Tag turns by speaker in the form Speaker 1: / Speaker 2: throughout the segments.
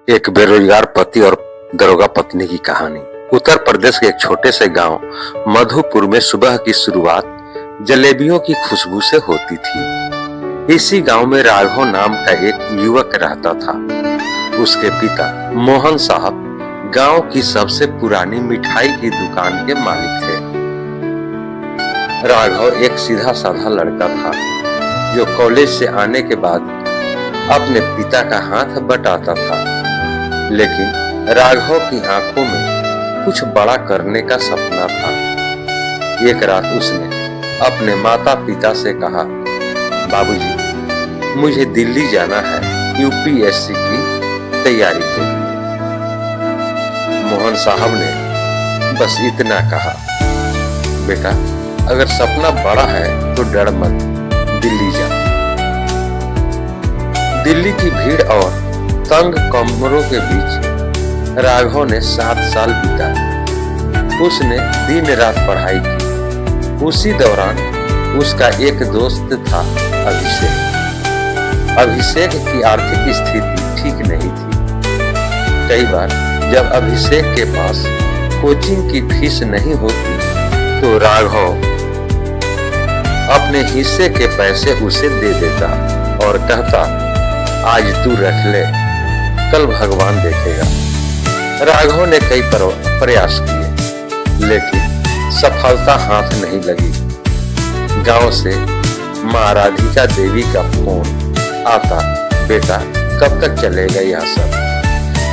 Speaker 1: एक बेरोजगार पति और दरोगा पत्नी की कहानी। उत्तर प्रदेश के एक छोटे से गांव मधुपुर में सुबह की शुरुआत जलेबियों की खुशबू से होती थी। इसी गांव में राघव नाम का एक युवक रहता था। उसके पिता मोहन साहब गांव की सबसे पुरानी मिठाई की दुकान के मालिक थे। राघव एक सीधा साधा लड़का था जो कॉलेज से आने के बाद अपने पिता का हाथ बटाता था। लेकिन राघव की आंखों में कुछ बड़ा करने का सपना था। एक रात उसने अपने माता पिता से कहा, बाबूजी, मुझे दिल्ली जाना है यूपीएससी की तैयारी के लिए। मोहन साहब ने बस इतना कहा, बेटा, अगर सपना बड़ा है तो डर मत, दिल्ली जा। दिल्ली की भीड़ और तंग कमरों के बीच राघव ने 7 साल बिताए। उसने दिन रात पढ़ाई की। उसी दौरान उसका एक दोस्त था, अभिषेक। अभिषेक की आर्थिक स्थिति ठीक नहीं थी। कई बार जब अभिषेक के पास कोचिंग की फीस नहीं होती तो राघव अपने हिस्से के पैसे उसे दे देता और कहता, आज तू रख ले, कल भगवान देखेगा। राघव ने कई प्रयास किए लेकिन सफलता हाथ नहीं लगी। गांव से माँ राधिका देवी का फोन आता, बेटा, कब तक चलेगा यह सब,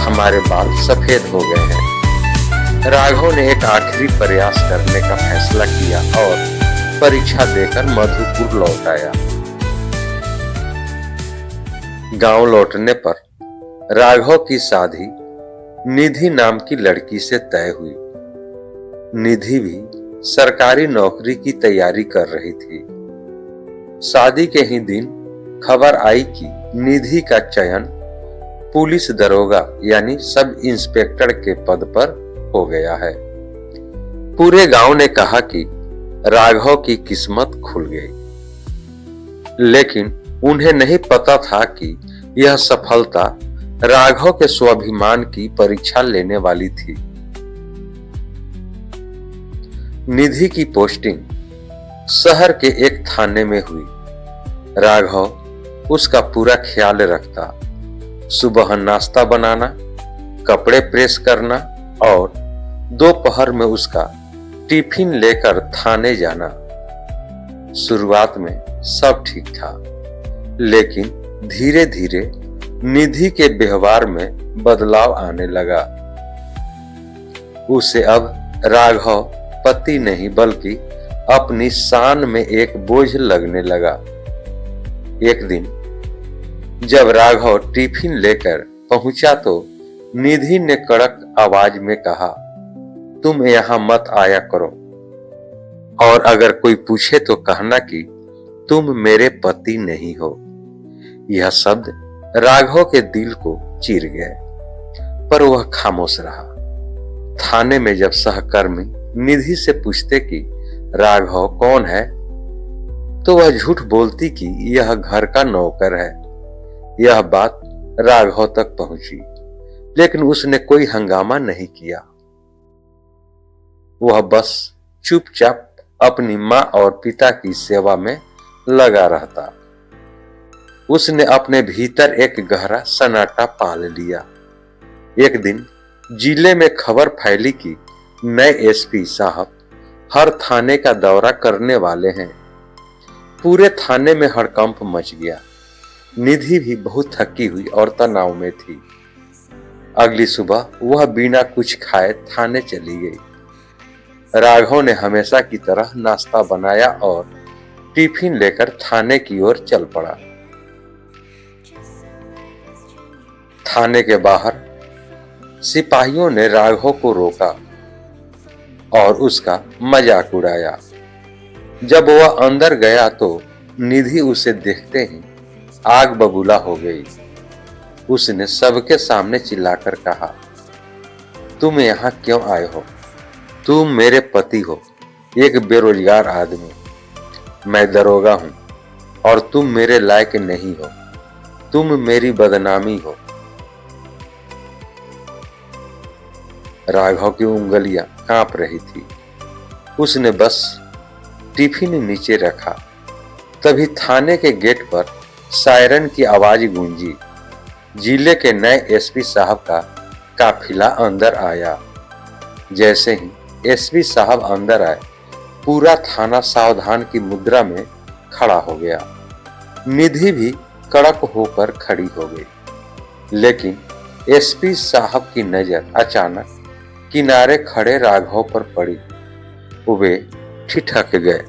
Speaker 1: हमारे बाल सफेद हो गए हैं। राघव ने एक आखिरी प्रयास करने का फैसला किया और परीक्षा देकर मधुपुर लौट आया। गांव लौटने पर राघव की शादी निधि नाम की लड़की से तय हुई। निधि भी सरकारी नौकरी की तैयारी कर रही थी। शादी के ही दिन खबर आई कि निधि का चयन पुलिस दरोगा यानी सब इंस्पेक्टर के पद पर हो गया है। पूरे गांव ने कहा कि राघव की किस्मत खुल गई, लेकिन उन्हें नहीं पता था कि यह सफलता राघव के स्वाभिमान की परीक्षा लेने वाली थी। निधि की पोस्टिंग शहर के एक थाने में हुई। राघव उसका पूरा ख्याल रखता। सुबह नाश्ता बनाना, कपड़े प्रेस करना और दोपहर में उसका टिफिन लेकर थाने जाना। शुरुआत में सब ठीक था, लेकिन धीरे धीरे निधि के व्यवहार में बदलाव आने लगा। उसे अब राघव पति नहीं बल्कि अपनी शान में एक बोझ लगने लगा। एक दिन जब राघव टिफिन लेकर पहुंचा तो निधि ने कड़क आवाज में कहा, तुम यहां मत आया करो, और अगर कोई पूछे तो कहना कि तुम मेरे पति नहीं हो। यह शब्द राघव के दिल को चीर गए, पर वह खामोश रहा। थाने में जब सहकर्मी निधि से पूछते कि राघव कौन है, तो वह झूठ बोलती कि यह घर का नौकर है। यह बात राघव तक पहुंची, लेकिन उसने कोई हंगामा नहीं किया। वह बस चुपचाप अपनी मां और पिता की सेवा में लगा रहता। उसने अपने भीतर एक गहरा सन्नाटा पाल लिया। एक दिन जिले में खबर फैली कि नए एसपी साहब हर थाने का दौरा करने वाले हैं। पूरे थाने में हड़कंप मच गया। निधि भी बहुत थकी हुई और तनाव में थी। अगली सुबह वह बिना कुछ खाए थाने चली गई। राघव ने हमेशा की तरह नाश्ता बनाया और टिफिन लेकर थाने की ओर चल पड़ा। थाने के बाहर सिपाहियों ने राघव को रोका और उसका मजाक उड़ाया। जब वह अंदर गया तो निधि उसे देखते ही आग बबूला हो गई। उसने सबके सामने चिल्लाकर कहा, तुम यहाँ क्यों आए हो? तुम मेरे पति हो, एक बेरोजगार आदमी। मैं दरोगा हूं और तुम मेरे लायक नहीं हो। तुम मेरी बदनामी हो। राघव की उंगलियां कांप रही थी। उसने बस टिफिन नीचे रखा। तभी थाने के गेट पर सायरन की आवाज गूंजी। जिले के नए एसपी साहब का काफिला अंदर आया। जैसे ही एसपी साहब अंदर आए, पूरा थाना सावधान की मुद्रा में खड़ा हो गया। निधि भी कड़क होकर खड़ी हो गई। लेकिन एसपी साहब की नजर अचानक किनारे खड़े राघव पर पड़ी। वे ठिठक गए।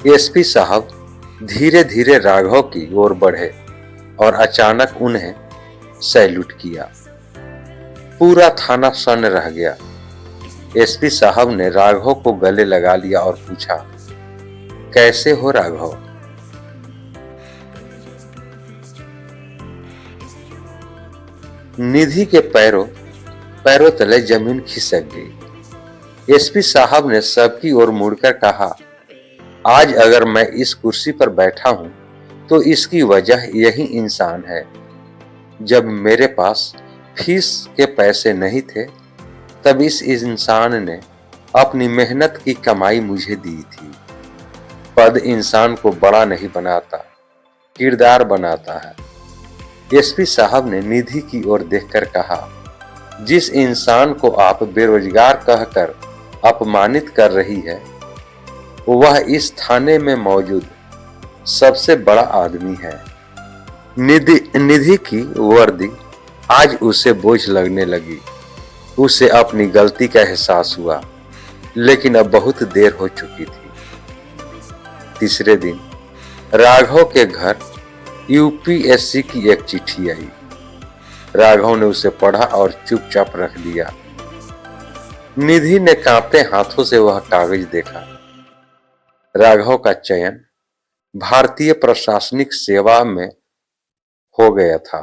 Speaker 1: एसपी साहब धीरे धीरे राघव की ओर बढ़े और अचानक उन्हें सैल्यूट किया। पूरा थाना सन्न रह गया। एसपी साहब ने राघव को गले लगा लिया और पूछा, कैसे हो राघव? निधि के पैरों तले जमीन खिसक गई। एसपी साहब ने सबकी ओर मुड़कर कहा, आज अगर मैं इस कुर्सी पर बैठा हूं तो इसकी वजह यही इंसान है। जब मेरे पास फीस के पैसे नहीं थे, तब इस इंसान ने अपनी मेहनत की कमाई मुझे दी थी। पद इंसान को बड़ा नहीं बनाता, किरदार बनाता है। एसपी साहब ने निधि की ओर देखकर कहा, जिस इंसान को आप बेरोजगार कहकर अपमानित कर रही है, वह इस थाने में मौजूद सबसे बड़ा आदमी है। निधि की वर्दी आज उसे बोझ लगने लगी। उसे अपनी गलती का एहसास हुआ, लेकिन अब बहुत देर हो चुकी थी। तीसरे दिन राघव के घर यूपीएससी की एक चिट्ठी आई। राघव ने उसे पढ़ा और चुपचाप रख दिया। निधि ने कांपते हाथों से वह कागज देखा। राघव का चयन भारतीय प्रशासनिक सेवा में हो गया था।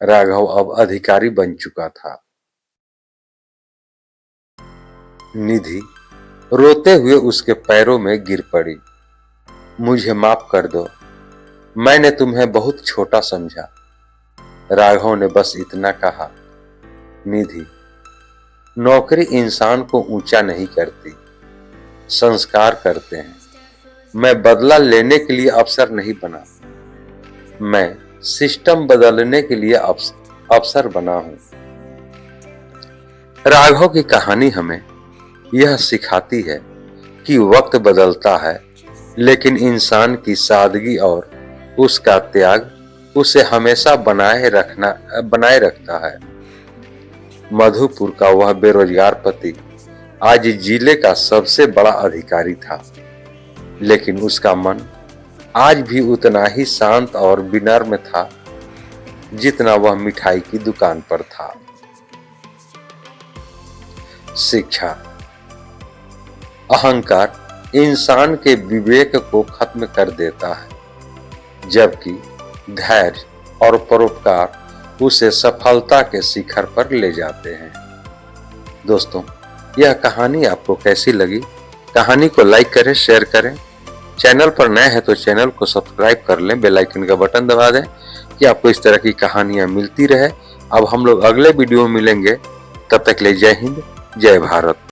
Speaker 1: राघव अब अधिकारी बन चुका था। निधि रोते हुए उसके पैरों में गिर पड़ी। मुझे माफ कर दो, मैंने तुम्हें बहुत छोटा समझा। राघव ने बस इतना कहा, निधि, नौकरी इंसान को ऊंचा नहीं करती, संस्कार करते हैं। मैं बदला लेने के लिए अफसर नहीं बना, मैं सिस्टम बदलने के लिए अफसर बना हूं। राघव की कहानी हमें यह सिखाती है कि वक्त बदलता है, लेकिन इंसान की सादगी और उसका त्याग उसे हमेशा बनाए रखता है। मधुपुर का वह बेरोजगार पति आज जिले का सबसे बड़ा अधिकारी था, लेकिन उसका मन आज भी उतना ही शांत और विनम्र था जितना वह मिठाई की दुकान पर था। शिक्षा। अहंकार इंसान के विवेक को खत्म कर देता है, जबकि धैर्य और परोपकार उसे सफलता के शिखर पर ले जाते हैं। दोस्तों, यह कहानी आपको कैसी लगी? कहानी को लाइक करें, शेयर करें। चैनल पर नए हैं तो चैनल को सब्सक्राइब कर लें, बेल आइकन का बटन दबा दें कि आपको इस तरह की कहानियां मिलती रहे। अब हम लोग अगले वीडियो में मिलेंगे, तब तक के लिए जय हिंद, जय भारत।